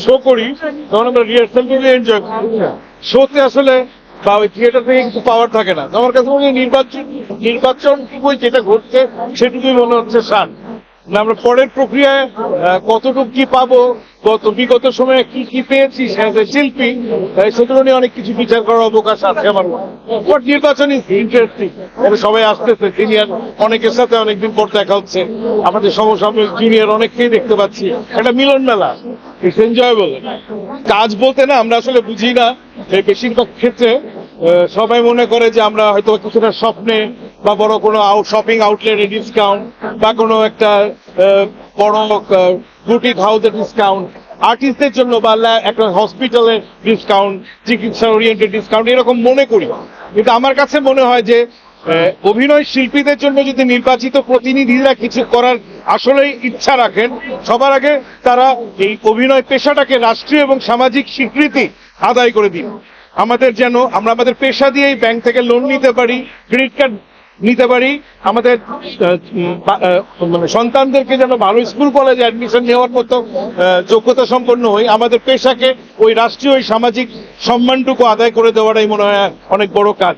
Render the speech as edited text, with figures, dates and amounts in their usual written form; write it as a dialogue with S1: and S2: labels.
S1: Show করি তখন আমরা রিহার্সাল করে এনজয় করি। শোতে আসলে বা ওই থিয়েটার থেকে কিছু পাওয়ার থাকে না। আমার কাছে মনে হয় নির্বাচনটুকুই যেটা ঘটছে সেটুকুই মনে হচ্ছে শান। না আমরা পরের প্রক্রিয়ায় কতটুকু কি পাবো, বিগত সময়ে কি কি পেয়েছি শিল্পী, সেগুলো নিয়ে অনেক কিছু বিচার করার অবকাশ আছে আমার। বাট নির্বাচন ইজ ইন্টারেস্টিং, সবাই আসতেছে, সিনিয়র অনেকের সাথে অনেকদিন পর দেখা হচ্ছে, আমাদের সমসাময়িক জুনিয়র অনেককেই দেখতে পাচ্ছি, একটা মিলন মেলা, ইটস এনজয়েবল। কাজ বলতে না আমরা আসলে বুঝি না, বেশিরভাগ ক্ষেত্রে সবাই মনে করে যে আমরা হয়তো কিছুটা স্বপ্নে বা বড় কোনো শপিং আউটলেটে ডিসকাউন্ট বা কোনো একটা বড় বুটিক হাউসের ডিসকাউন্ট, আর্টিস্টদের জন্য বা একটা হসপিটালের ডিসকাউন্ট, চিকিৎসা ওরিয়েন্টেড ডিসকাউন্ট এরকম মনে করি। কিন্তু আমার কাছে মনে হয় যে অভিনয় শিল্পীদের জন্য যদি নির্বাচিত প্রতিনিধিরা কিছু করার আসলেই ইচ্ছা রাখেন, সবার আগে তারা এই অভিনয় পেশাটাকে রাষ্ট্রীয় এবং সামাজিক স্বীকৃতি আদায় করে দিন। আমাদের যেন আমরা আমাদের পেশা দিয়েই ব্যাংক থেকে লোন নিতে পারি, ক্রেডিট কার্ড নিতে পারি, আমাদের মানে সন্তানদেরকে যেন ভালো স্কুল কলেজে অ্যাডমিশন নেওয়ার মতো যোগ্যতা সম্পন্ন হই, আমাদের পেশাকে ওই রাষ্ট্রীয় সামাজিক সম্মানটুকু আদায় করে দেওয়াটাই মনে হয় অনেক বড় কাজ।